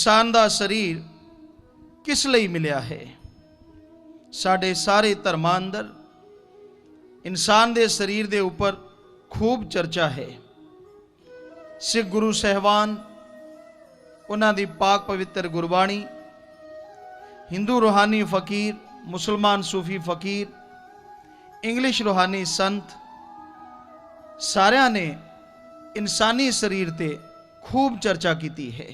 इंसान का शरीर किस लिए मिलिया है। साढ़े सारे धर्मां अंदर इंसान के शरीर के उपर खूब चर्चा है। सिख गुरु साहिबान उन्हां दी पाक पवित्र गुरबाणी, हिंदू रूहानी फकीर, मुसलमान सूफी फकीर, इंग्लिश रूहानी संत, सारियां ने इंसानी शरीर ते खूब चर्चा की है।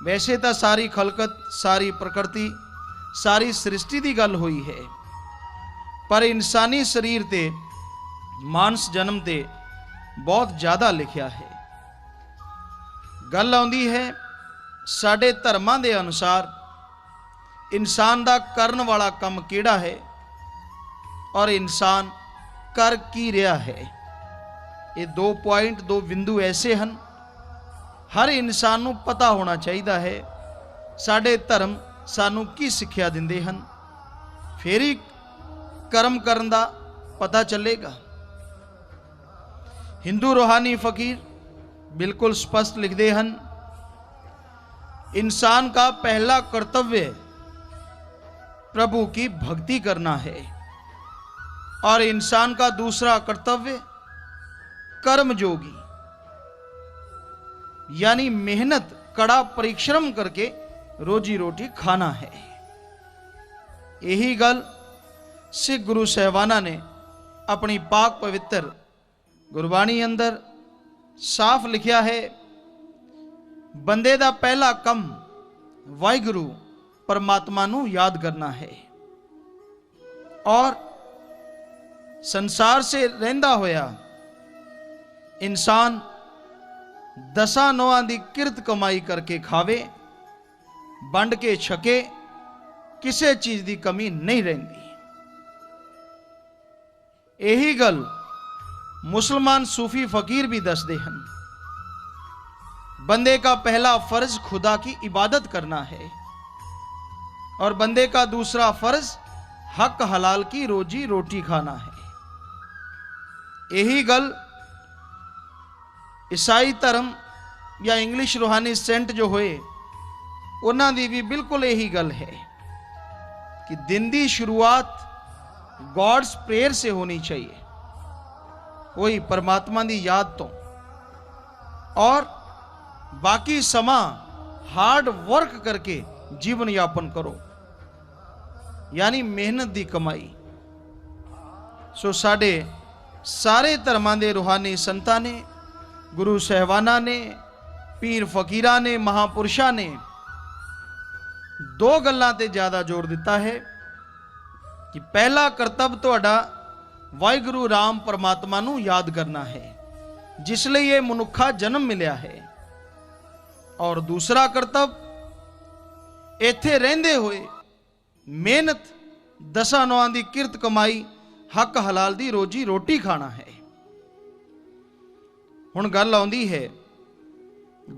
वैसे तो सारी खलकत, सारी प्रकृति, सारी सृष्टि की गल हुई है, पर इंसानी शरीर ते मानस जन्म ते बहुत ज़्यादा लिखा है। गल आउंदी है साडे धर्मां दे अनुसार इंसान दा करन वाला काम किहड़ा है और इंसान कर की रहा है। ये 2 पॉइंट, 2 बिंदु ऐसे हैं हर इंसान नूं पता होना चाहिए है। साडे धर्म सानू की सिक्ख्या दिंदे हन, फिर ही कर्म करन दा पता चलेगा। हिंदू रूहानी फकीर बिल्कुल स्पष्ट लिखते हैं, इंसान का पहला कर्तव्य प्रभु की भक्ति करना है और इंसान का दूसरा कर्तव्य कर्मयोगी यानी मेहनत, कड़ा परिश्रम करके रोजी रोटी खाना है। यही गल सिख गुरु साहिबाना ने अपनी पाक पवित्र गुरबाणी अंदर साफ लिखा है। बंदे दा पहला कम वाहिगुरु परमात्मा नू याद करना है और संसार से रहिंदा होया इंसान 10 नौआं दी किरत कमाई करके खावे, वंड के छके, किसी चीज की कमी नहीं रहिंदी। यही गल मुसलमान सूफी फकीर भी दसदे हैं। बंदे का पहला फर्ज खुदा की इबादत करना है और बंदे का दूसरा फर्ज हक हलाल की रोजी रोटी खाना है। यही गल ईसाई धर्म या इंग्लिश रूहानी सेंट जो होए उन्हां दी भी बिल्कुल यही गल है कि दिन की शुरुआत गॉड्स प्रेयर से होनी चाहिए, वही परमात्मा की याद तो, और बाकी समा हार्ड वर्क करके जीवन यापन करो, यानी मेहनत की कमाई। सो साडे सारे धर्मां दे रूहानी संतां ने, गुरु साहिबाना ने, पीर फकीरां ने, महापुरुषां ने 2 गल्लां ते ज़्यादा जोर दिता है कि पहला करतब तुहाडा वाहिगुरु राम परमात्मा नू याद करना है, जिसलिए ये मनुखा जन्म मिलिया है, और दूसरा करतब इत्थे रहिंदे होए मेहनत, 10 नौआं दी किरत कमाई, हक हलाल दी रोजी रोटी खाना है। हुण गल आउंदी है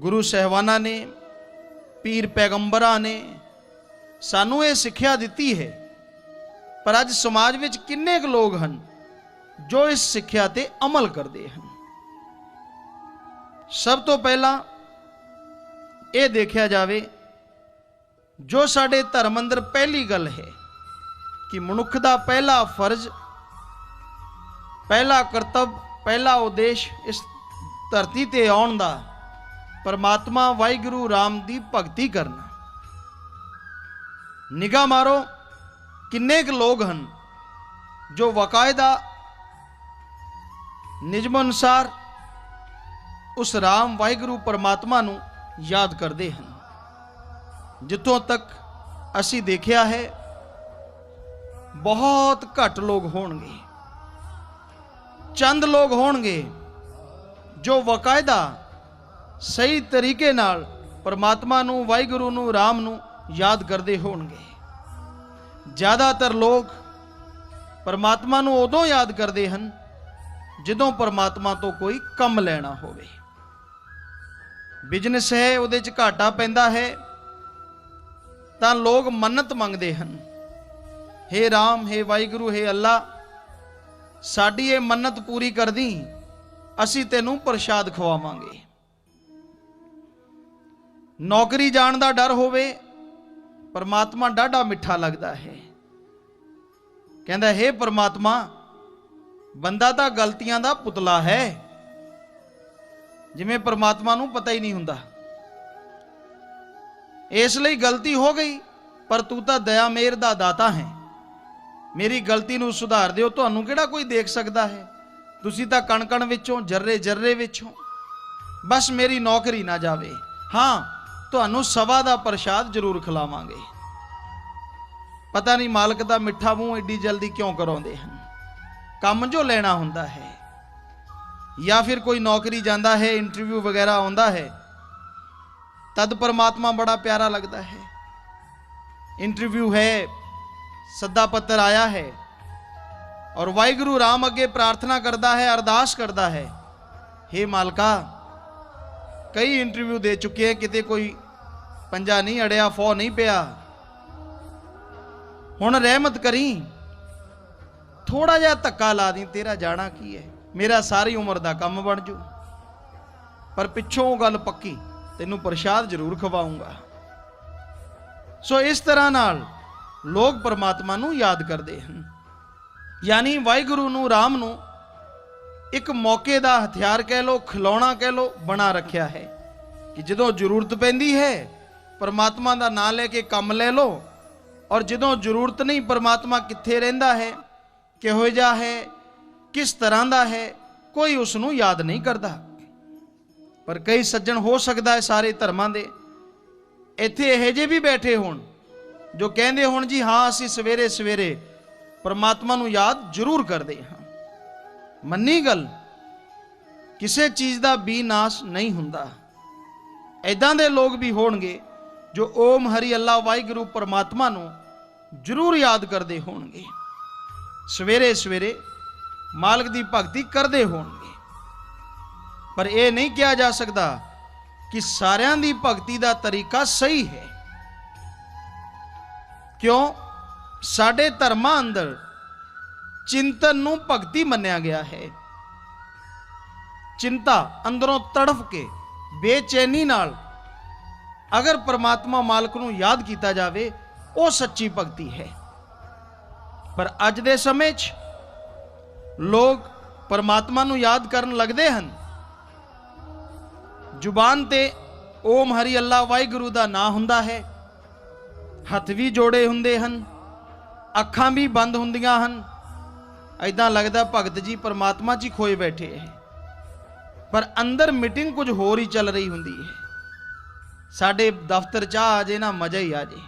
गुरु साहिबाना ने, पीर पैगंबरां ने सानू ये सिक्ख्या दिती है, पर अज समाज विच किन्ने क लोग हैं जो इस सिक्ख्या ते अमल करते हैं। सब तो पहला ये देखा जाए, जो साडे धर्म अंदर पहली गल है कि मनुख का पहला फर्ज, पहला करतब, पहला उद्देश्य इस धरती ते आउण दा परमात्मा वाहिगुरु राम की भगती करना। निगाह मारो किन्ने क लोग हैं जो वकायदा निजम अनुसार उस राम वाहिगुरु परमात्मा नू याद करते हैं। जितों तक असी देखा है बहुत घट लोग होणगे, चंद लोग होणगे जो वकायदा सही तरीके नाल परमात्मा नू, वाहिगुरु नू, राम नू याद करते होणगे। ज़्यादातर लोग परमात्मा नू उदों याद करते हैं जदों परमात्मा तो कोई कम लेना होवे। बिजनेस है, उहदे च घाटा पैंदा है तां लोग मन्नत मंगते हैं, हे राम, हे वाहिगुरु, हे अल्लाह, साडी ये मन्नत पूरी कर दी, असी तेनू प्रसाद खवावांगे। नौकरी जाण दा डर होवे, परमात्मा डाढ़ा मिठा लगता है। कहता हे परमात्मा, बंदा तां गलतियां दा पुतला है, जिवें परमात्मा नूं पता ही नहीं हुंदा। इसलिए गलती हो गई, पर तू तां दया मेहर दा दाता है, मेरी गलती नूं सुधार दिओ। तुहानूं किहड़ा कोई देख सकदा है, तुसीं तां कण कण विचों, जर्रे जर्रे विचों, बस मेरी नौकरी ना जावे। हाँ, तुहानूं सवा दा प्रशाद जरूर खिलावांगे। पता नहीं मालक दा मिठा मूँह एडी जल्दी क्यों कराउंदे हन। काम जो लेना हुंदा है, या फिर कोई नौकरी जाता है, इंटरव्यू वगैरह आउंदा है, तद परमात्मा बड़ा प्यारा लगता है। इंटरव्यू है, सद्दा पत्र आया है, और वाहिगुरु राम अगे प्रार्थना करता है, अरदास करता है, हे मालका, कई इंटरव्यू दे चुके हैं, किते कोई पंजा नहीं अड़िया, फौ नहीं पिया, हुण रहमत करी, थोड़ा जिहा धक्का ला दी, तेरा जाना की है, मेरा सारी उम्र का काम बन जू, पर पिछों गल पक्की, तेनू प्रसाद जरूर खवाऊंगा। सो इस तरह नाल लोग परमात्मा नू याद करते हैं, यानी वाहिगुरु नू, राम नू एक मौके का हथियार कह लो, खिलौना कह लो, बना रखा है कि जदों जरूरत पैंदी है परमात्मा का नाम लेके काम ले लो, और जदों जरूरत नहीं, परमात्मा कित्थे रहिंदा है, किहो जिहा है, किस तरह का है, कोई उसनू याद नहीं करता। पर कई सज्जन हो सकता है सारे धर्मां दे इत्थे इहो जे भी बैठे होण जो कहंदे होण जी हाँ असीं सवेरे सवेरे परमात्मा नू याद जरूर करते हाँ। मन्नी गल, किसी चीज़ का भी नाश नहीं हुंदा। ऐदां दे लोग भी होणगे जो ओम हरि अल्लाह वाहिगुरु परमात्मा नू जरूर याद करते होणगे, सवेरे सवेरे मालक की भगती करते होणगे। पर यह नहीं कहा जा सकता कि सारियां दी भगती का तरीका सही है। क्यों? साडे धर्मां अंदर चिंतन नू भगती मन्निया गया है। चिंता अंदरों तड़फ के बेचैनी नाल अगर परमात्मा मालक नू याद किया जाए, वो सच्ची भगती है। पर अज दे समय च लोग परमात्मा नू याद करन लगदे हन, जुबान ते ओम हरि अल्लाह वाहिगुरु दा नाम हुंदा है, हथ भी जोड़े हुंदे हन, अखां भी बंद हुंदियां हन, ऐदां लगदा भगत जी परमात्मा च ही खोए बैठे है। पर अंदर मीटिंग कुछ होर ही चल रही हुंदी है। साडे दफ्तर च आ जे ना मजा ही आ जे,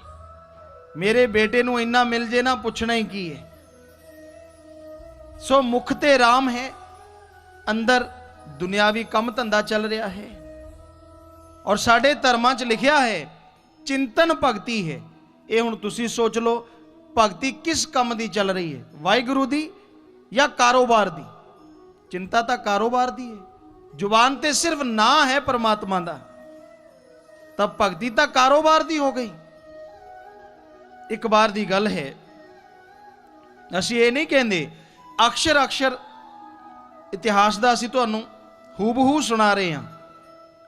मेरे बेटे नू इन्ना मिल जे ना पुछना ही की है। सो मुख ते राम है, अंदर दुनियावी कम धंधा चल रहा है। और साडे धर्मां च लिखिया है चिंतन भगती है। ये हुण तुसीं सोच लो भगती किस कम दी चल रही है, वाहिगुरु दी या कारोबार दी? चिंता तो कारोबार दी है, जुबान ते सिर्फ ना है परमात्मा दा, तब भगती तो कारोबार दी हो गई। एक बार दी गल है, असीं ये नहीं कहंदे अक्षर अक्षर इतिहास का असीं तुहानूं हूबहू सुना रहे हैं।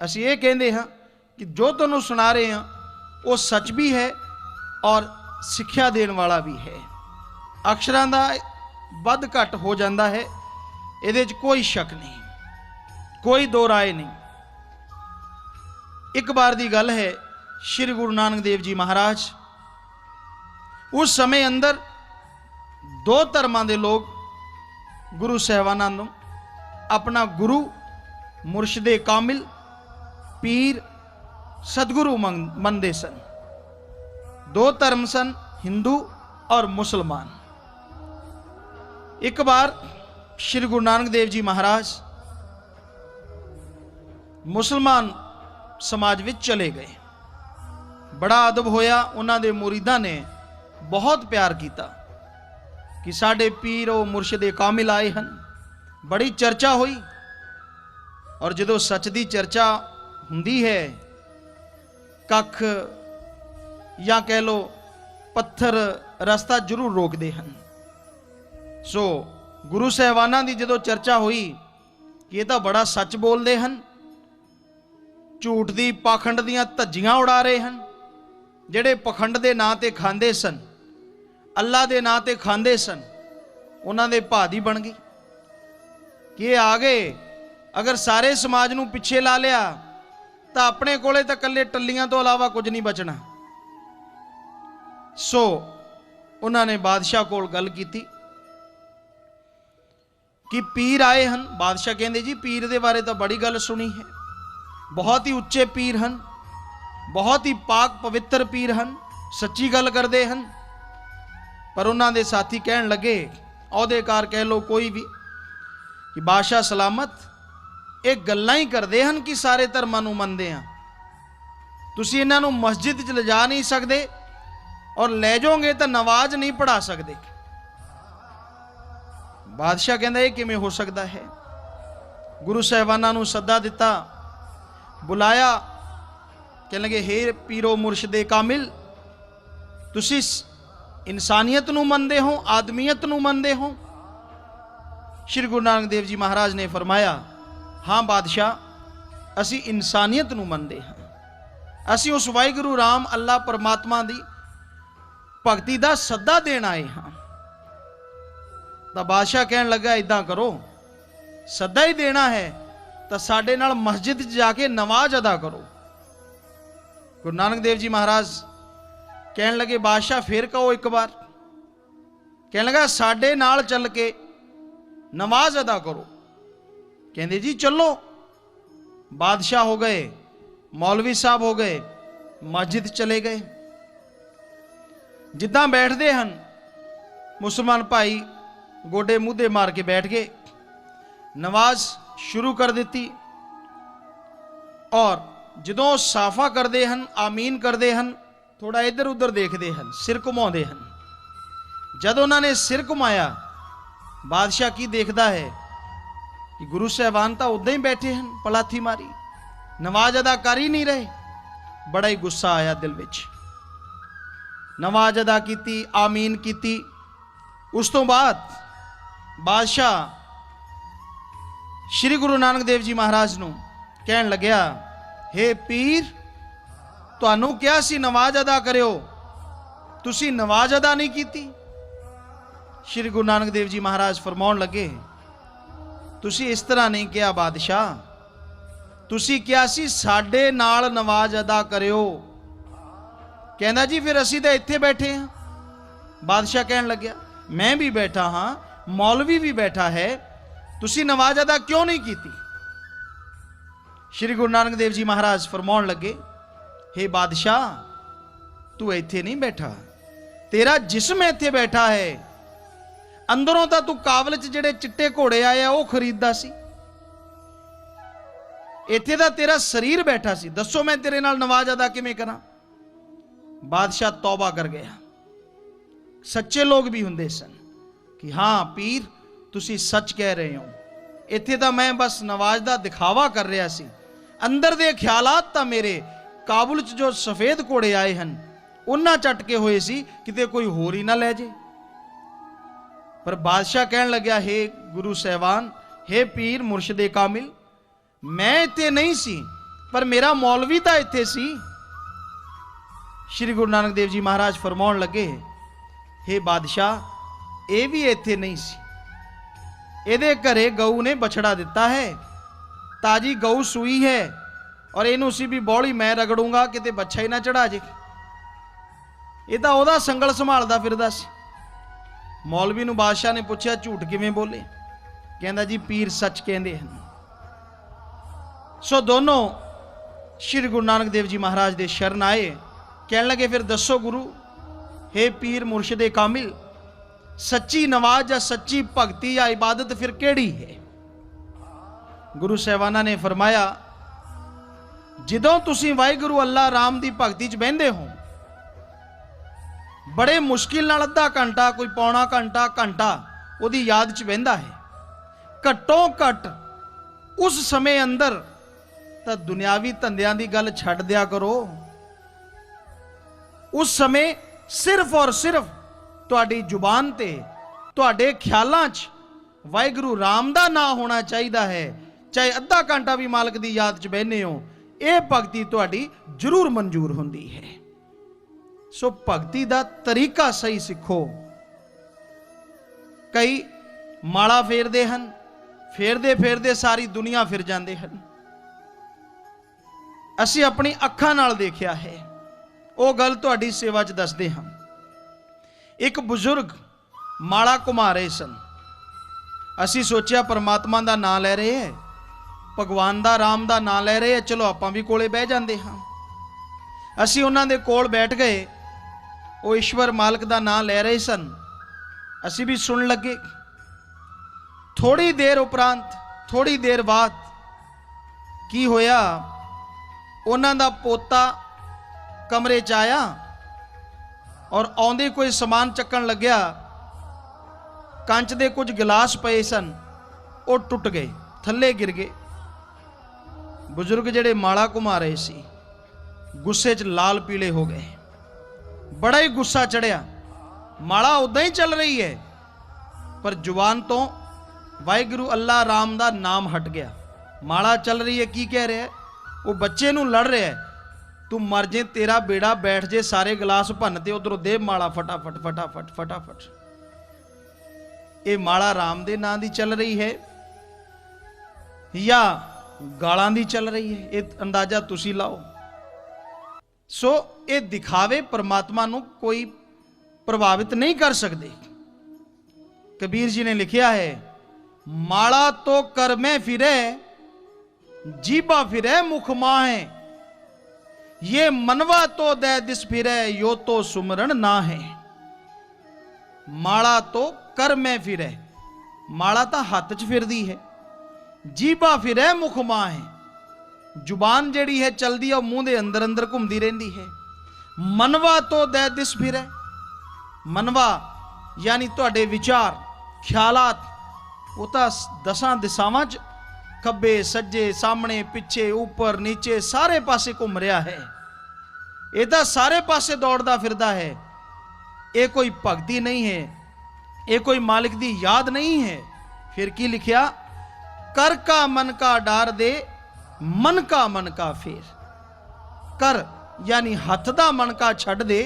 असीं ये कहंदे हाँ कि जो तुहानूं सुना रहे हैं वो सच भी है और सिक्ख्या देण वाला भी है। अक्षरां दा वध घट हो जाता है, इहदे च कोई शक नहीं, कोई दो राय नहीं। एक बार दी गल है, श्री गुरु नानक देव जी महाराज उस समय अंदर दो धर्मां दे लोग गुरु साहिबानां नूं अपना गुरु मुर्शदे कामिल पीर सदगुरु मनदे सन। दो धर्म सन, हिंदू और मुसलमान। एक बार श्री गुरु नानक देव जी महाराज मुसलमान समाज विच चले गए। बड़ा अदब होया, उन्हां दे मुरीदां ने बहुत प्यार किया कि साडे पीर वो मुर्शदे कामिल आए हैं। बड़ी चर्चा हुई, और जदों सच की चर्चा हुंदी है, कख या कह लो पत्थर रास्ता जरूर रोकते हैं। सो गुरु साहिबाना की जदों चर्चा हुई कि ये तो बड़ा सच बोलते हैं, ਝੂਠ ਦੀ ਪਾਖੰਡ ਦੀਆਂ ਧੱਜੀਆਂ ਉਡਾ ਰਹੇ ਹਨ। ਜਿਹੜੇ ਪਖੰਡ ਦੇ ਨਾਂ ਤੇ ਖਾਂਦੇ ਸਨ, ਅੱਲਾ ਦੇ ਨਾਂ ਤੇ ਖਾਂਦੇ ਸਨ, ਉਹਨਾਂ ਦੇ ਭਾਅ ਦੀ ਬਣ ਗਈ ਕਿ ਇਹ ਆ ਗਏ, ਅਗਰ ਸਾਰੇ ਸਮਾਜ ਨੂੰ ਪਿੱਛੇ ਲਾ ਲਿਆ ਤਾਂ ਆਪਣੇ ਕੋਲੇ ਤਾਂ ਇਕੱਲੇ ਟੱਲੀਆਂ ਤੋਂ ਇਲਾਵਾ ਕੁਝ ਨਹੀਂ ਬਚਣਾ। ਸੋ ਉਹਨਾਂ ਨੇ ਬਾਦਸ਼ਾਹ ਕੋਲ ਗੱਲ ਕੀਤੀ ਕਿ ਪੀਰ ਆਏ ਹਨ। ਬਾਦਸ਼ਾਹ ਕਹਿੰਦੇ ਜੀ ਪੀਰ ਦੇ ਬਾਰੇ ਤਾਂ ਬੜੀ ਗੱਲ ਸੁਣੀ ਹੈ, ਬਹੁਤ ਹੀ ਉੱਚੇ ਪੀਰ ਹਨ, ਬਹੁਤ ਹੀ ਪਾਕ ਪਵਿੱਤਰ ਪੀਰ ਹਨ, ਸੱਚੀ ਗੱਲ ਕਰਦੇ ਹਨ। ਪਰ ਉਹਨਾਂ ਦੇ ਸਾਥੀ ਕਹਿਣ ਲੱਗੇ, ਅਹੁਦੇਕਾਰ ਕਹਿ ਲੋ ਕੋਈ ਵੀ, ਕਿ ਬਾਦਸ਼ਾਹ ਸਲਾਮਤ, ਇਹ ਗੱਲਾਂ ਹੀ ਕਰਦੇ ਹਨ ਕਿ ਸਾਰੇ ਧਰਮਾਂ ਨੂੰ ਮੰਨਦੇ ਆ। ਤੁਸੀਂ ਇਹਨਾਂ ਨੂੰ ਮਸਜਿਦ 'ਚ ਲਿਜਾ ਨਹੀਂ ਸਕਦੇ, ਔਰ ਲੈ ਜਾਓਗੇ ਤਾਂ ਨਵਾਜ਼ ਨਹੀਂ ਪੜਾ ਸਕਦੇ। ਬਾਦਸ਼ਾਹ ਕਹਿੰਦਾ ਇਹ ਕਿਵੇਂ ਹੋ ਸਕਦਾ ਹੈ। ਗੁਰੂ ਸਾਹਿਬਾਨਾਂ ਨੂੰ ਸੱਦਾ ਦਿੱਤਾ, ਬੁਲਾਇਆ, ਕਹਿਣ ਲੱਗੇ ਹੇ ਪੀਰੋ ਮੁਰਸ਼ਦੇ ਕਾਮਿਲ, ਤੁਸੀਂ ਇਨਸਾਨੀਅਤ ਨੂੰ ਮੰਨਦੇ ਹੋ, ਆਦਮੀਅਤ ਨੂੰ ਮੰਨਦੇ ਹੋ। ਸ਼੍ਰੀ ਗੁਰੂ ਨਾਨਕ ਦੇਵ ਜੀ ਮਹਾਰਾਜ ਨੇ ਫਰਮਾਇਆ, ਹਾਂ ਬਾਦਸ਼ਾਹ, ਅਸੀਂ ਇਨਸਾਨੀਅਤ ਨੂੰ ਮੰਨਦੇ ਹਾਂ। ਅਸੀਂ ਉਸ ਵਾਹਿਗੁਰੂ ਰਾਮ ਅੱਲਾ ਪਰਮਾਤਮਾ ਦੀ ਭਗਤੀ ਦਾ ਸੱਦਾ ਦੇਣ ਆਏ ਹਾਂ। ਤਾਂ ਬਾਦਸ਼ਾਹ ਕਹਿਣ ਲੱਗਾ, ਇਦਾਂ ਕਰੋ, ਸੱਦਾ ਹੀ ਦੇਣਾ ਹੈ ਤਾਂ ਸਾਡੇ ਨਾਲ ਮਸਜਿਦ 'ਚ ਜਾ ਕੇ ਨਮਾਜ਼ ਅਦਾ ਕਰੋ। ਗੁਰੂ ਨਾਨਕ ਦੇਵ ਜੀ ਮਹਾਰਾਜ ਕਹਿਣ ਲੱਗੇ, ਬਾਦਸ਼ਾਹ ਫਿਰ ਕਹੋ ਇੱਕ ਵਾਰ। ਕਹਿਣ ਲੱਗਾ, ਸਾਡੇ ਨਾਲ ਚੱਲ ਕੇ ਨਮਾਜ਼ ਅਦਾ ਕਰੋ। ਕਹਿੰਦੇ ਜੀ ਚਲੋ। ਬਾਦਸ਼ਾਹ ਹੋ ਗਏ, ਮੌਲਵੀ ਸਾਹਿਬ ਹੋ ਗਏ, ਮਸਜਿਦ ਚਲੇ ਗਏ। ਜਿੱਦਾਂ ਬੈਠਦੇ ਹਨ, ਮੁਸਲਮਾਨ ਭਾਈ ਗੋਡੇ ਮੂਧੇ ਮਾਰ ਕੇ ਬੈਠ ਗਏ, ਨਮਾਜ਼ ਸ਼ੁਰੂ ਕਰ ਦਿੱਤੀ। ਔਰ ਜਦੋਂ ਸਾਫਾ ਕਰਦੇ ਹਨ, ਆਮੀਨ ਕਰਦੇ ਹਨ, ਥੋੜਾ ਇੱਧਰ ਉੱਧਰ ਦੇਖਦੇ ਹਨ, ਸਿਰ ਘੁਮਾਉਂਦੇ ਹਨ। ਜਦ ਉਹਨਾਂ ਨੇ ਸਿਰ ਘੁਮਾਇਆ, ਬਾਦਸ਼ਾਹ ਕੀ ਦੇਖਦਾ ਹੈ ਕਿ ਗੁਰੂ ਸਾਹਿਬਾਨ ਤਾਂ ਉਦਾਂ ਹੀ ਬੈਠੇ ਹਨ, ਪਲਾਥੀ ਮਾਰੀ, ਨਮਾਜ਼ ਅਦਾ ਕਰ ਹੀ ਨਹੀਂ ਰਹੇ। ਬੜਾ ਹੀ ਗੁੱਸਾ ਆਇਆ ਦਿਲ ਵਿੱਚ। ਨਮਾਜ਼ ਅਦਾ ਕੀਤੀ, ਆਮੀਨ ਕੀਤੀ। ਉਸ ਤੋਂ ਬਾਅਦ ਬਾਦਸ਼ਾਹ ਸ਼੍ਰੀ ਗੁਰੂ ਨਾਨਕ ਦੇਵ ਜੀ ਮਹਾਰਾਜ ਨੂੰ ਕਹਿਣ ਲੱਗਿਆ, ਹੇ ਪੀਰ, ਤੁਹਾਨੂੰ ਕਿਹਾ ਸੀ ਨਮਾਜ਼ ਅਦਾ ਕਰਿਓ, ਤੁਸੀਂ ਨਮਾਜ਼ ਅਦਾ ਨਹੀਂ ਕੀਤੀ। ਸ਼੍ਰੀ ਗੁਰੂ ਨਾਨਕ ਦੇਵ ਜੀ ਮਹਾਰਾਜ ਫਰਮਾਉਣ ਲੱਗੇ, ਤੁਸੀਂ ਇਸ ਤਰ੍ਹਾਂ ਨਹੀਂ ਕਿਹਾ ਬਾਦਸ਼ਾਹ, ਤੁਸੀਂ ਕਿਹਾ ਸੀ ਸਾਡੇ ਨਾਲ ਨਮਾਜ਼ ਅਦਾ ਕਰਿਓ। ਕਹਿੰਦਾ ਜੀ ਫਿਰ ਅਸੀਂ ਤਾਂ ਇੱਥੇ ਬੈਠੇ ਹਾਂ। ਬਾਦਸ਼ਾਹ ਕਹਿਣ ਲੱਗਿਆ, ਮੈਂ ਵੀ ਬੈਠਾ ਹਾਂ, ਮੌਲਵੀ ਵੀ ਬੈਠਾ ਹੈ, ਤੁਸੀਂ ਨਮਾਜ਼ ਅਦਾ ਕਿਉਂ ਨਹੀਂ ਕੀਤੀ। ਸ਼੍ਰੀ ਗੁਰੂ ਨਾਨਕ ਦੇਵ ਜੀ ਮਹਾਰਾਜ ਫਰਮਾਉਣ ਲੱਗੇ, ਹੇ ਬਾਦਸ਼ਾਹ, ਤੂੰ ਇੱਥੇ ਨਹੀਂ ਬੈਠਾ, ਤੇਰਾ ਜਿਸਮ ਇੱਥੇ ਬੈਠਾ ਹੈ। ਅੰਦਰੋਂ ਤਾਂ ਤੂੰ ਕਾਬਲ 'ਚ ਜਿਹੜੇ ਚਿੱਟੇ ਘੋੜੇ ਆਏ ਆ ਉਹ ਖਰੀਦਦਾ ਸੀ, ਇੱਥੇ ਤਾਂ ਤੇਰਾ ਸਰੀਰ ਬੈਠਾ ਸੀ। ਦੱਸੋ ਮੈਂ ਤੇਰੇ ਨਾਲ ਨਮਾਜ਼ ਅਦਾ ਕਿਵੇਂ ਕਰਾਂ। ਬਾਦਸ਼ਾਹ ਤੌਬਾ ਕਰ ਗਿਆ। ਸੱਚੇ ਲੋਕ ਵੀ ਹੁੰਦੇ ਸਨ ਕਿ ਹਾਂ ਪੀਰ, ਤੁਸੀਂ ਸੱਚ ਕਹਿ ਰਹੇ ਹੋ, ਇੱਥੇ ਤਾਂ ਮੈਂ ਬਸ ਨਮਾਜ਼ ਦਾ ਦਿਖਾਵਾ ਕਰ ਰਿਹਾ ਸੀ, ਅੰਦਰ ਦੇ ਖਿਆਲਾਤ ਤਾਂ ਮੇਰੇ ਕਾਬੁਲ 'ਚ ਜੋ ਸਫੇਦ ਘੋੜੇ ਆਏ ਹਨ ਉਹਨਾਂ ਝਟਕੇ ਹੋਏ ਸੀ, ਕਿਤੇ ਕੋਈ ਹੋਰ ਹੀ ਨਾ ਲੈ ਜੇ। ਪਰ ਬਾਦਸ਼ਾਹ ਕਹਿਣ ਲੱਗਿਆ, ਹੇ ਗੁਰੂ ਸਾਹਿਬਾਨ, ਹੇ ਪੀਰ ਮੁਰਸ਼ਦੇ ਕਾਮਿਲ, ਮੈਂ ਇੱਥੇ ਨਹੀਂ ਸੀ, ਪਰ ਮੇਰਾ ਮੌਲਵੀ ਤਾਂ ਇੱਥੇ ਸੀ। ਸ਼੍ਰੀ ਗੁਰੂ ਨਾਨਕ ਦੇਵ ਜੀ ਮਹਾਰਾਜ ਫਰਮਾਉਣ ਲੱਗੇ, ਹੇ ਬਾਦਸ਼ਾਹ, ਇਹ ਵੀ ਇੱਥੇ ਨਹੀਂ ਸੀ, ਇਹਦੇ ਘਰੇ ਗਊ ਨੇ ਬਛੜਾ ਦਿੱਤਾ ਹੈ, ਤਾਜੀ ਗਊ ਸੂਈ ਹੈ, ਔਰ ਇਹਨੂੰ ਸੀ ਵੀ ਬੌਲੀ ਮੈਂ ਰਗੜੂੰਗਾ ਕਿਤੇ ਬੱਚਾ ਹੀ ਨਾ ਚੜਾ ਜੇ। ਇਹ ਤਾਂ ਉਹਦਾ ਸੰਗਲ ਸੰਭਾਲਦਾ ਫਿਰਦਾ ਸੀ। ਮੌਲਵੀ ਨੂੰ ਬਾਦਸ਼ਾਹ ਨੇ ਪੁੱਛਿਆ, ਝੂਠ ਕਿਵੇਂ ਬੋਲੇ। ਕਹਿੰਦਾ ਜੀ ਪੀਰ ਸੱਚ ਕਹਿੰਦੇ ਹਨ। ਸੋ ਦੋਨੋਂ ਸ਼੍ਰੀ ਗੁਰੂ ਨਾਨਕ ਦੇਵ ਜੀ ਮਹਾਰਾਜ ਦੇ ਸ਼ਰਨ ਆਏ। ਕਹਿਣ ਲੱਗੇ, ਫਿਰ ਦੱਸੋ ਗੁਰੂ, ਹੇ ਪੀਰ ਮੁਰਸ਼ਦੇ ਕਾਮਿਲ, ਸੱਚੀ ਨਵਾਜ਼ ਜਾਂ ਸੱਚੀ ਭਗਤੀ ਜਾਂ ਇਬਾਦਤ ਫਿਰ ਕਿਹੜੀ ਹੈ। ਗੁਰੂ ਸਾਹਿਬਾਨਾਂ ਨੇ ਫਰਮਾਇਆ, ਜਦੋਂ ਤੁਸੀਂ ਵਾਹਿਗੁਰੂ ਅੱਲਾ ਰਾਮ ਦੀ ਭਗਤੀ 'ਚ ਬਹਿੰਦੇ ਹੋ, ਬੜੇ ਮੁਸ਼ਕਿਲ ਨਾਲ ਅੱਧਾ ਘੰਟਾ, ਕੋਈ ਪੌਣਾ ਘੰਟਾ, ਘੰਟਾ ਉਹਦੀ ਯਾਦ 'ਚ ਬਹਿੰਦਾ ਹੈ, ਘੱਟੋ ਘੱਟ ਉਸ ਸਮੇਂ ਅੰਦਰ ਤਾਂ ਦੁਨਿਆਵੀ ਧੰਦਿਆਂ ਦੀ ਗੱਲ ਛੱਡ ਦਿਆ ਕਰੋ। ਉਸ ਸਮੇਂ ਸਿਰਫ ਔਰ ਸਿਰਫ ਤੁਹਾਡੀ ਜ਼ੁਬਾਨ ਤੇ, ਤੁਹਾਡੇ ਖਿਆਲਾਂ 'ਚ ਵਾਹਿਗੁਰੂ ਰਾਮ ਦਾ ਨਾਮ ਹੋਣਾ ਚਾਹੀਦਾ ਹੈ। ਚਾਹੇ ਅੱਧਾ ਘੰਟਾ ਵੀ ਮਾਲਕ ਦੀ ਯਾਦ 'ਚ ਬਹਿਨੇ ਹੋ, ਇਹ ਭਗਤੀ ਤੁਹਾਡੀ ਜ਼ਰੂਰ ਮਨਜ਼ੂਰ ਹੁੰਦੀ ਹੈ। ਸੋ ਭਗਤੀ ਦਾ ਤਰੀਕਾ ਸਹੀ ਸਿੱਖੋ। ਕਈ ਮਾਲਾ ਫੇਰਦੇ ਹਨ, ਫੇਰਦੇ ਫੇਰਦੇ ਸਾਰੀ ਦੁਨੀਆ ਫਿਰ ਜਾਂਦੇ ਹਨ। ਅਸੀਂ ਆਪਣੀ ਅੱਖਾਂ ਨਾਲ ਦੇਖਿਆ ਹੈ, ਉਹ ਗੱਲ ਤੁਹਾਡੀ ਸੇਵਾ 'ਚ ਦੱਸਦੇ ਹਾਂ। ਇੱਕ ਬਜ਼ੁਰਗ ਮਾਲਾ ਘੁਮਾ ਰਹੇ ਸਨ। ਅਸੀਂ ਸੋਚਿਆ ਪਰਮਾਤਮਾ ਦਾ ਨਾਮ ਲੈ ਰਹੇ ਹੈ, ਭਗਵਾਨ ਦਾ, ਰਾਮ ਦਾ ਨਾਮ ਲੈ ਰਹੇ ਹੈ, ਚਲੋ ਆਪਾਂ ਵੀ ਕੋਲੇ ਬਹਿ ਜਾਂਦੇ ਹਾਂ। ਅਸੀਂ ਉਹਨਾਂ ਦੇ ਕੋਲ ਬੈਠ ਗਏ। ਉਹ ਈਸ਼ਵਰ ਮਾਲਕ ਦਾ ਨਾਮ ਲੈ ਰਹੇ ਸਨ, ਅਸੀਂ ਵੀ ਸੁਣਨ ਲੱਗੇ। ਥੋੜੀ ਦੇਰ ਉਪਰੰਤ, ਥੋੜੀ ਦੇਰ ਬਾਅਦ ਕੀ ਹੋਇਆ, ਉਹਨਾਂ ਦਾ ਪੋਤਾ ਕਮਰੇ 'ਚ ਆਇਆ ਔਰ ਆਉਂਦੇ ਕੋਈ ਸਮਾਨ ਚੱਕਣ ਲੱਗਿਆ। ਕੰਚ ਦੇ ਕੁਝ ਗਿਲਾਸ ਪਏ ਸਨ, ਉਹ ਟੁੱਟ ਗਏ, ਥੱਲੇ ਗਿਰ ਗਏ। ਬਜ਼ੁਰਗ ਜਿਹੜੇ ਮਾਲਾ ਘੁਮਾ ਰਹੇ ਸੀ ਗੁੱਸੇ 'ਚ ਲਾਲ ਪੀਲੇ ਹੋ ਗਏ। ਬੜਾ ਹੀ ਗੁੱਸਾ ਚੜਿਆ। ਮਾਲਾ ਉਦਾਂ ਹੀ ਚੱਲ ਰਹੀ ਹੈ ਪਰ ਜ਼ੁਬਾਨ ਤੋਂ ਵਾਹਿਗੁਰੂ ਅੱਲਾ ਰਾਮ ਦਾ ਨਾਮ ਹਟ ਗਿਆ। ਮਾਲਾ ਚੱਲ ਰਹੀ ਹੈ, ਕੀ ਕਹਿ ਰਿਹਾ ਹੈ? ਉਹ ਬੱਚੇ ਨੂੰ ਲੜ ਰਿਹਾ ਹੈ, ਤੂੰ ਮਰ ਜੇ, ਤੇਰਾ ਬੇੜਾ ਬੈਠ ਜੇ, ਸਾਰੇ ਗਲਾਸ ਭੰਨ ਤੇ ਉਧਰੋਂ ਦੇ ਮਾਲਾ ਫਟਾਫਟ ਫਟਾਫਟ ਫਟਾਫਟ। ਇਹ ਮਾਲਾ ਰਾਮ ਦੇ ਨਾਂ ਦੀ ਚੱਲ ਰਹੀ ਹੈ ਜਾਂ ਗਾਲਾਂ ਦੀ ਚੱਲ ਰਹੀ ਹੈ? ਇਹ ਅੰਦਾਜ਼ਾ ਤੁਸੀਂ ਲਾਓ। ਸੋ ਇਹ ਦਿਖਾਵੇ ਪਰਮਾਤਮਾ ਨੂੰ ਕੋਈ ਪ੍ਰਭਾਵਿਤ ਨਹੀਂ ਕਰ ਸਕਦੇ। ਕਬੀਰ ਜੀ ਨੇ ਲਿਖਿਆ ਹੈ, ਮਾਲਾ ਤੋਂ ਕਰ ਮੈਂ ਫਿਰੇ, जीबा फिरे मुख माहे, ये मनवा तो दे दिस फिरे, यो तो सुमरण ना है। माला तो कर में फिरे, माला तो हाथ च फिरदी है। जीबा फिरे मुख माहे, जुबान जड़ी है चलदी है मुंह दे अंदर अंदर घूमती रहती है। मनवा तो दे दिस फिरे, मनवा यानी तुहाडे विचार ख्यालात वो तो दसां दिशावां च खब्बे सज्जे सामने पिछे ऊपर नीचे सारे पासे घूम रहा है। ये तो सारे पासे दौड़ता फिरदा है। ये कोई भगती नहीं है, ये कोई मालिक दी याद नहीं है। फिर की लिखिया, कर का मन का डार दे, मन का फेर। कर यानी हथ दा मन का छड़ दे,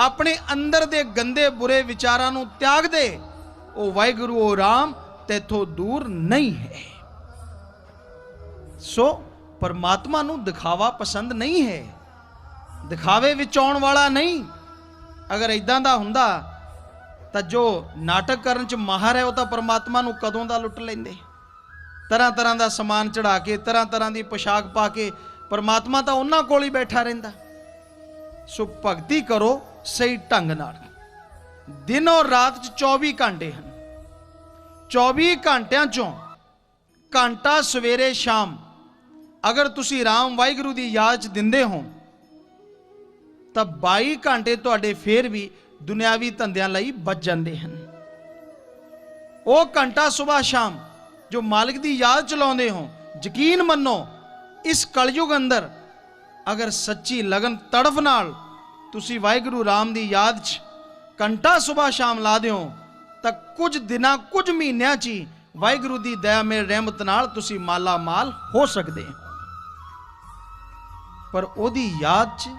अपने अंदर दे गंदे बुरे विचारां नूं त्याग दे। ओ वाहिगुरू ओ राम तैथों दूर नहीं है। सो परमात्मा नूं दिखावा पसंद नहीं है, दिखावे विच आउण वाला नहीं। अगर इदां दा हुंदा तां जो नाटक करन च माहर है वो तां परमात्मा नूं कदों दा लुट लैंदे। तरह तरह दा समान चढ़ा के, तरह तरह दी पोशाक पा के परमात्मा तां उन्हां कोल ही बैठा रहिंदा। सो भगती करो सही ढंग नाल। दिन और रात च 24 घंटे हन। 24 घंटियां चों घंटा सवेरे शाम अगर तुसी राम वाहिगुरू दी याद च दिंदे हो तां 22 घंटे तुहाडे फेर भी दुनियावी धंधियां लई बच जांदे हन। वो घंटा सुबह शाम जो मालिक दी याद च लाउंदे हो, यकीन मन्नो इस कलयुग अंदर अगर सच्ची लगन तड़फ नाल तुसी वाहिगुरू राम दी याद च घंटा सुबह शाम ला दिओ तां कुछ दिनां कुछ महीनों च वाहिगुरू दी दया मेल रहमत नाल तुसी माला माल हो सकदे हो। पर ओदी याद च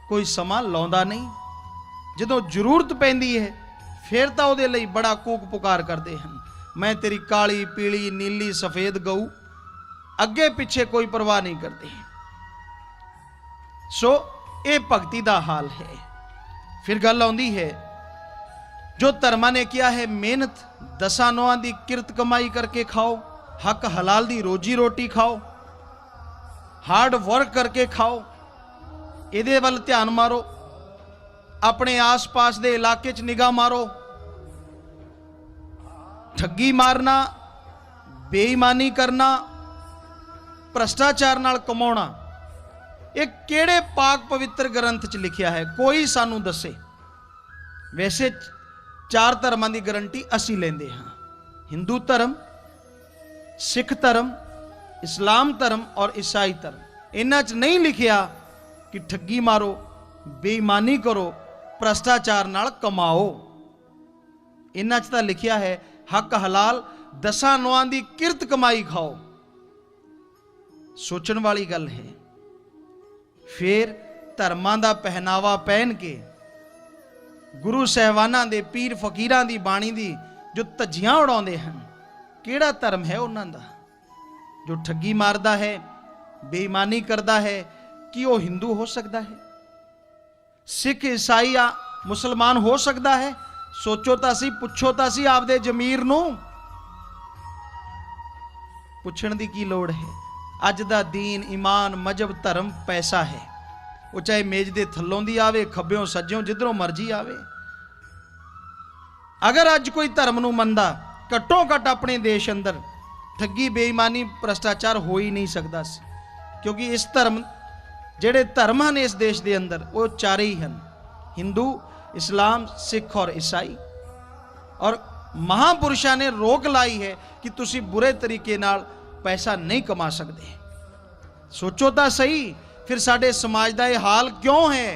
कोई समा लाउंदा नहीं। जदों जरूरत पैंदी है फिर तां ओदे लई बड़ा कूक पुकार करदे हन, मैं तेरी काली पीली नीली सफेद गऊ, अगे पिछे कोई परवाह नहीं करते। सो ये भगती दा हाल है। फिर गल आउंदी है, जो धर्मा ने किया है मेहनत दसा नौआं दी किरत कमाई करके खाओ, हक हलाल दी रोजी रोटी खाओ, हार्ड वर्क करके खाओ, इहदे वल ध्यान मारो, अपने आस पास दे इलाके च निगाह मारो। ठगी मारना, बेईमानी करना, भ्रष्टाचार नाल कमाउणा, ये किहड़े पाक पवित्र ग्रंथ च लिखिया है? कोई सानू दसे। वैसे 4 धर्मां दी गारंटी असी लेंदे हां, हिंदू धर्म, सिख धर्म, इस्लाम धर्म और ईसाई धर्म। इन्हां च नहीं लिखिया कि ठगी मारो, बेईमानी करो, भ्रष्टाचार नाल कमाओ। इन्हां च तां लिखिया है हक हलाल दसा नौआं दी किरत कमाई खाओ। सोचण वाली गल है। फिर धर्मां दा पहनावा पहन के गुरु साहिबानां दे पीर फकीरां दी बाणी दी जो धज्जियां उड़ाउंदे हन, किहड़ा धर्म है उन्हां दा? जो ठगी मारदा है, बेईमानी करदा है, कि वो हिंदू हो सकदा है? सिख ईसाई या मुसलमान हो सकदा है? सोचो तां सी, पुछो तां सी आपदे जमीर नूं। पुछण दी की लोड़ है? अज दा दीन, ईमान, मजहब, धर्म पैसा है। वो चाहे मेज दे थल्लों दी आवे, खब्बेों सज्जों, जिधरों मर्जी आवे। अगर अज कोई धर्म नूं मनदा, घट्टो घट अपने देश अंदर ठगी, बेईमानी, भ्रष्टाचार हो ही नहीं सकता सी। क्योंकि इस धर्म, जेड़े धर्म हैं इस देश के अंदर, वो चार ही हैं, हिंदू, इस्लाम, सिख और ईसाई। और महापुरुषों ने रोक लाई है कि तुसी बुरे तरीके नाल पैसा नहीं कमा सकते। सोचो तो सही, फिर साडे समाज का यह हाल क्यों है?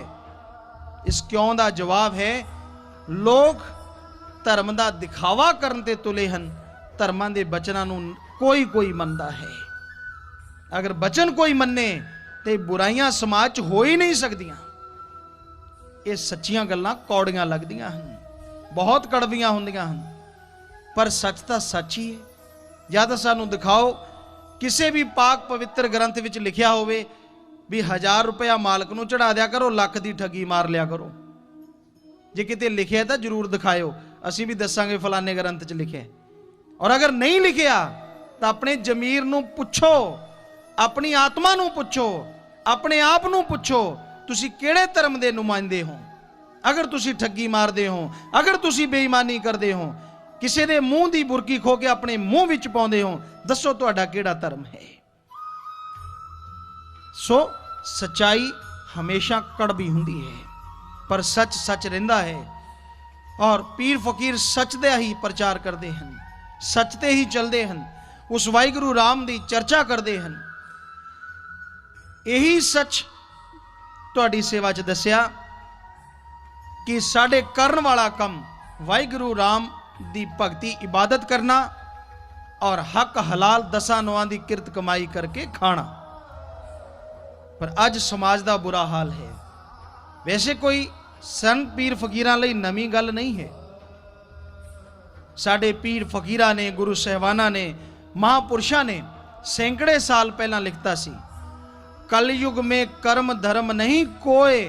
इस क्यों का जवाब है, लोग धर्म का दिखावा करन ते तुले हन, धर्मां दे बचनां नूं कोई कोई मनदा है। अगर बचन कोई मन्ने तो बुराइयां समाज च हो ही नहीं सकदियां। ये सच्चियां गल्लां कौड़ियां लगदियां हन, बहुत कड़वियां हुंदियां हन, पर सच तो सच ही है। या तो सानू दिखाओ किसी भी पाक पवित्र ग्रंथ विच लिखिया होवे भी 1000 रुपया मालक नूं चढ़ा दिया करो, लख दी ठगी मार लिया करो। जे किते लिखिया तो जरूर दिखाओ, असीं भी दसांगे फलाने ग्रंथ च लिखिया। और अगर नहीं लिखिया तो अपने जमीर नूं पुछो, अपनी आत्मा नूं पुछो, अपने आप नूं पुछो, तुसीं किहड़े धर्म दे नुमाइंदे हो? अगर तुसीं ठगी मारदे हो, अगर तुसीं बेईमानी करदे हो, किसी दे मूँह की बुरकी खो के अपने मूँह विच पाउंदे हो, दसो तुहाडा किहड़ा धर्म है? सो सच्चाई हमेशा कड़वी हुंदी है, पर सच सच रहिंदा है। और पीर फकीर सच दा ही प्रचार करते हैं, सच ते ही चलते हैं, उस वाहिगुरू राम की चर्चा करते हैं। यही सच तुहाडी सेवा च दसिया कि साडे करन वाला कम वाहिगुरू राम दी भगती, इबादत करना और हक हलाल दसा नौआं दी किरत कमाई करके खाना। पर अज समाज का बुरा हाल है। वैसे कोई संत पीर फकीरां लई नवी गल नहीं है। साडे पीर फकीरां ने, गुरु साहिबाना ने, महापुरुषां ने सैकड़े साल पहला लिखता सी, कलयुग में कर्म धर्म नहीं कोय,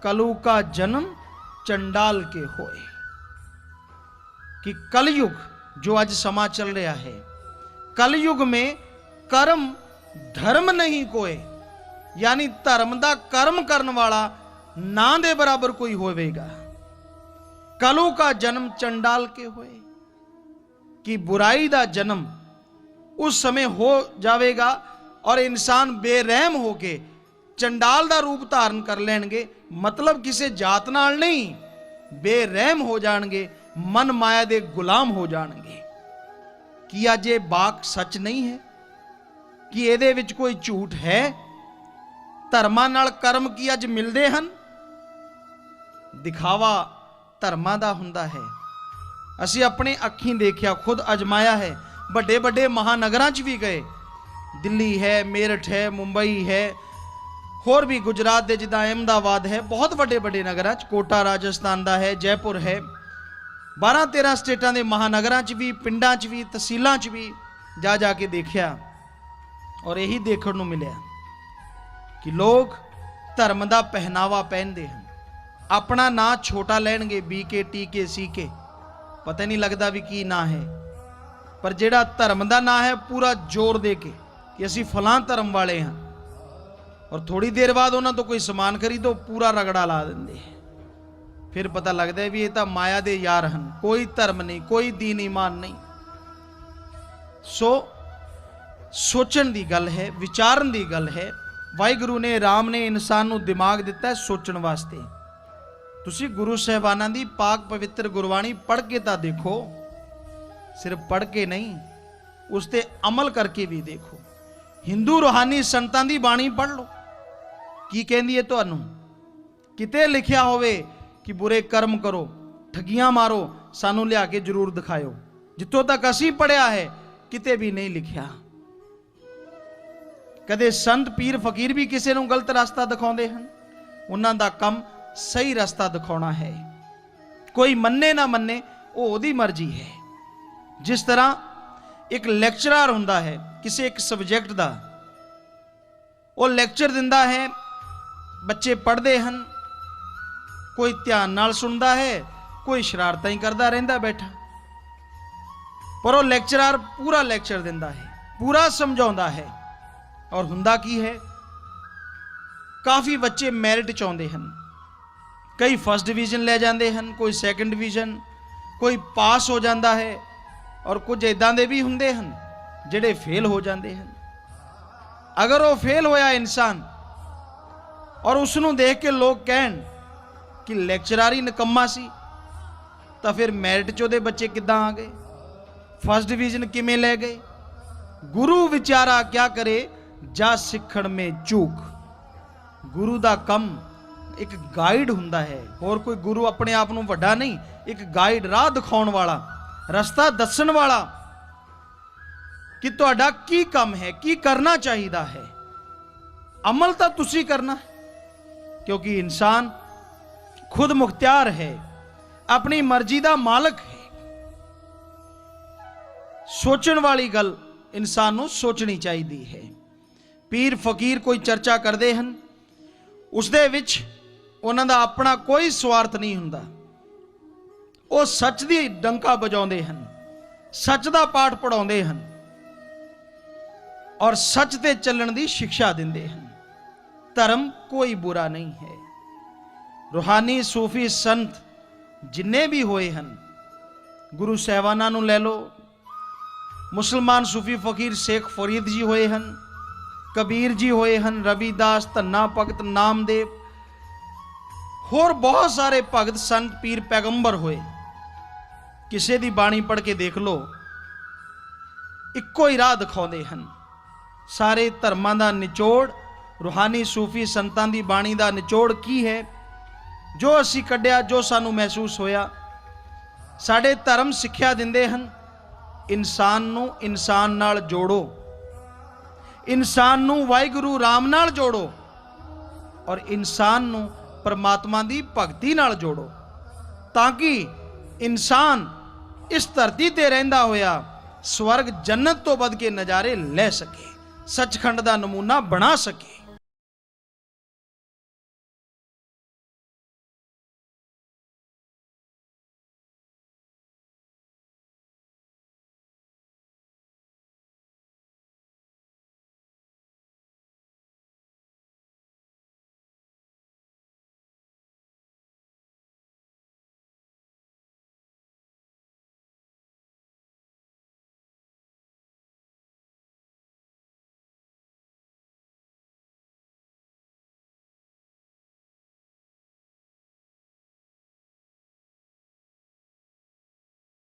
कलु का जन्म चंडाल के होए। कि कलयुग जो आज समा चल रहा है, कलयुग में कर्म धर्म नहीं कोय, यानी धर्म का कर्म करने वाला ना दे बराबर कोई होवेगा। कलु का जन्म चंडाल के होए, कि बुराई का जन्म उस समय हो जाएगा और इंसान बेरहम होके चंडाल का रूप धारण कर लेंगे। मतलब किसी जात नाल नहीं, बेरहम हो जाएंगे, मन माया दे गुलाम हो जाएंगे। कि अज ये बाक सच नहीं है? कि ਇਹਦੇ ਵਿੱਚ कोई झूठ है? धर्मां नाल कर्म की अज मिलते हैं? दिखावा धर्मां दा हुंदा है। असी अपने अखीं देखिया, खुद अजमाया है। बड़े बड़े महानगरां च भी गए, दिल्ली है, मेरठ है, मुंबई है, होर भी गुजरात दे जिद्दां अहमदाबाद है, बहुत बड़े बड़े नगरां च, कोटा राजस्थान दा है, जयपुर है, 12-13 स्टेटां दे महानगरां च भी, पिंडां च भी, तहसीलां च भी जा जाके देखिया। और यही देखने को मिलिया कि लोग धर्म का पहनावा पहनते हैं, अपना ना छोटा लैणगे, BK TK CK, पता नहीं लगता भी की ना है। पर जेड़ा धर्म का ना है पूरा जोर दे के कि असी फलां धर्म वाले हैं, और थोड़ी देर बाद उन्होंने तो कोई समान खरीदो पूरा रगड़ा ला देंगे। फिर पता लगता है भी ये तो माया दे यार हैं, कोई धर्म नहीं, कोई दीन ईमान नहीं। सो सोचण दी गल है, विचारन दी गल है। वाहिगुरू ने, राम ने इंसान नूं दिमाग दिता है सोचण वास्ते। तुसी गुरु साहिबानां दी पाक पवित्र गुरबाणी पढ़ के तां देखो, सिर्फ पढ़ के नहीं, उस ते अमल करके भी देखो। हिंदू रूहानी संतां दी बाणी पढ़ लो, की कहंदी है तुहानूं? किते लिखिया होवे कि बुरे कर्म करो, ठगियां मारो, सानू लिया के जरूर दिखाओ। जितों तक असीं पढ़िया है किते भी नहीं लिखिया। ਕਦੇ ਸੰਤ ਪੀਰ ਫਕੀਰ ਵੀ ਕਿਸੇ ਨੂੰ ਗਲਤ ਰਸਤਾ ਦਿਖਾਉਂਦੇ ਹਨ। ਉਹਨਾਂ ਦਾ ਕੰਮ ਸਹੀ ਰਸਤਾ ਦਿਖਾਉਣਾ ਹੈ। ਕੋਈ ਮੰਨੇ ਨਾ ਮੰਨੇ ਉਹ ਉਹਦੀ ਮਰਜ਼ੀ ਹੈ। ਜਿਸ ਤਰ੍ਹਾਂ ਇੱਕ ਲੈਕਚਰਰ ਹੁੰਦਾ ਹੈ ਕਿਸੇ ਇੱਕ ਸਬਜੈਕਟ ਦਾ, ਉਹ ਲੈਕਚਰ ਦਿੰਦਾ ਹੈ, ਬੱਚੇ ਪੜ੍ਹਦੇ ਹਨ, ਕੋਈ ਧਿਆਨ ਨਾਲ ਸੁਣਦਾ ਹੈ, ਕੋਈ ਸ਼ਰਾਰਤਾਂ ਹੀ ਕਰਦਾ ਰਹਿੰਦਾ ਬੈਠਾ। ਪਰ ਉਹ ਲੈਕਚਰਰ ਪੂਰਾ ਲੈਕਚਰ ਦਿੰਦਾ ਹੈ, ਪੂਰਾ ਸਮਝਾਉਂਦਾ ਹੈ। ਔਰ ਹੁੰਦਾ ਕੀ ਹੈ, ਕਾਫੀ ਬੱਚੇ ਮੈਰਿਟ ਚਾਹੁੰਦੇ ਹਨ। ਕਈ ਫਸਟ ਡਿਵੀਜ਼ਨ ਲੈ ਜਾਂਦੇ ਹਨ, ਕੋਈ ਸੈਕੰਡ ਡਿਵੀਜ਼ਨ, ਕੋਈ ਪਾਸ ਹੋ ਜਾਂਦਾ ਹੈ। ਔਰ ਕੁਝ ਇਦਾਂ ਦੇ ਵੀ ਹੁੰਦੇ ਹਨ ਜਿਹੜੇ ਫੇਲ ਹੋ ਜਾਂਦੇ ਹਨ। ਅਗਰ ਉਹ ਫੇਲ ਹੋਇਆ ਇਨਸਾਨ ਔਰ ਉਸ ਨੂੰ ਦੇਖ ਕੇ ਲੋਕ ਕਹਿਣ ਕਿ ਲੈਕਚਰਰ ਹੀ ਨਿਕੰਮਾ ਸੀ, ਤਾਂ ਫਿਰ ਮੈਰਿਟ 'ਚ ਉਹਦੇ ਬੱਚੇ ਕਿੱਦਾਂ ਆ ਗਏ, ਫਸਟ ਡਿਵੀਜ਼ਨ ਕਿਵੇਂ ਲੈ ਗਏ। ਗੁਰੂ ਵਿਚਾਰਾ ਕਿਆ ਕਰੇ ਜਾ ਸਿੱਖਣ ਮੇ ਚੂਕ। ਗੁਰੂ ਦਾ ਕੰਮ ਇੱਕ ਗਾਈਡ ਹੁੰਦਾ ਹੈ। ਹੋਰ ਕੋਈ ਗੁਰੂ ਆਪਣੇ ਆਪ ਨੂੰ ਵੱਡਾ ਨਹੀਂ, ਇੱਕ ਗਾਈਡ, ਰਾਹ ਦਿਖਾਉਣ ਵਾਲਾ, ਰਸਤਾ ਦੱਸਣ ਵਾਲਾ ਕਿ ਤੁਹਾਡਾ ਕੀ ਕੰਮ ਹੈ, ਕੀ ਕਰਨਾ ਚਾਹੀਦਾ ਹੈ। ਅਮਲ ਤਾਂ ਤੁਸੀਂ ਕਰਨਾ ਹੈ, ਕਿਉਂਕਿ ਇਨਸਾਨ ਖੁਦ ਮੁਖਤਿਆਰ ਹੈ, ਆਪਣੀ ਮਰਜ਼ੀ ਦਾ ਮਾਲਕ ਹੈ। ਸੋਚਣ ਵਾਲੀ ਗੱਲ ਇਨਸਾਨ ਨੂੰ ਸੋਚਣੀ ਚਾਹੀਦੀ ਹੈ। ਪੀਰ ਫਕੀਰ ਕੋਈ ਚਰਚਾ ਕਰਦੇ ਹਨ, ਉਸ ਦੇ ਵਿੱਚ ਉਹਨਾਂ ਦਾ ਆਪਣਾ ਕੋਈ ਸਵਾਰਥ ਨਹੀਂ ਹੁੰਦਾ। ਉਹ ਸੱਚ ਦੀ ਡੰਕਾ ਵਜਾਉਂਦੇ ਹਨ, ਸੱਚ ਦਾ ਪਾਠ ਪੜਾਉਂਦੇ ਹਨ ਔਰ ਸੱਚ ਤੇ ਚੱਲਣ ਦੀ ਸਿੱਖਿਆ ਦਿੰਦੇ ਹਨ। ਧਰਮ ਕੋਈ ਬੁਰਾ ਨਹੀਂ ਹੈ। ਰੂਹਾਨੀ ਸੂਫੀ ਸੰਤ ਜਿੰਨੇ ਵੀ ਹੋਏ ਹਨ, ਗੁਰੂ ਸਾਹਿਬਾਨਾਂ ਨੂੰ ਲੈ ਲਓ, ਮੁਸਲਮਾਨ ਸੂਫੀ ਫਕੀਰ ਸ਼ੇਖ ਫਰੀਦ ਜੀ ਹੋਏ ਹਨ, ਕਬੀਰ ਜੀ ਹੋਏ ਹਨ, ਰਵੀਦਾਸ, ਧੰਨਾ ਭਗਤ, ਨਾਮਦੇਵ, ਹੋਰ ਬਹੁਤ ਸਾਰੇ ਭਗਤ ਸੰਤ ਪੀਰ ਪੈਗੰਬਰ ਹੋਏ। ਕਿਸੇ ਦੀ ਬਾਣੀ ਪੜ੍ਹ ਕੇ ਦੇਖ ਲਓ, ਇੱਕੋ ਹੀ ਰਾਹ ਦਿਖਾਉਂਦੇ ਹਨ। ਸਾਰੇ ਧਰਮਾਂ ਦਾ ਨਿਚੋੜ, ਰੂਹਾਨੀ ਸੂਫੀ ਸੰਤਾਂ ਦੀ ਬਾਣੀ ਦਾ ਨਿਚੋੜ ਕੀ ਹੈ? ਜੋ ਅਸੀਂ ਕੱਢਿਆ, ਜੋ ਸਾਨੂੰ ਮਹਿਸੂਸ ਹੋਇਆ, ਸਾਡੇ ਧਰਮ ਸਿੱਖਿਆ ਦਿੰਦੇ ਹਨ, ਇਨਸਾਨ ਨੂੰ ਇਨਸਾਨ ਨਾਲ ਜੋੜੋ, ਇਨਸਾਨ ਨੂੰ ਵਾਹਿਗੁਰੂ ਰਾਮ ਨਾਲ ਜੋੜੋ ਔਰ ਇਨਸਾਨ ਨੂੰ ਪਰਮਾਤਮਾ ਦੀ ਭਗਤੀ ਨਾਲ ਜੋੜੋ, ਤਾਂ ਕਿ ਇਨਸਾਨ ਇਸ ਧਰਤੀ ਤੇ ਰਹਿੰਦਾ ਹੋਇਆ ਸਵਰਗ ਜੰਨਤ ਤੋਂ ਵੱਧ ਕੇ ਨਜ਼ਾਰੇ ਲੈ ਸਕੇ, ਸੱਚਖੰਡ ਦਾ ਨਮੂਨਾ ਬਣਾ ਸਕੇ।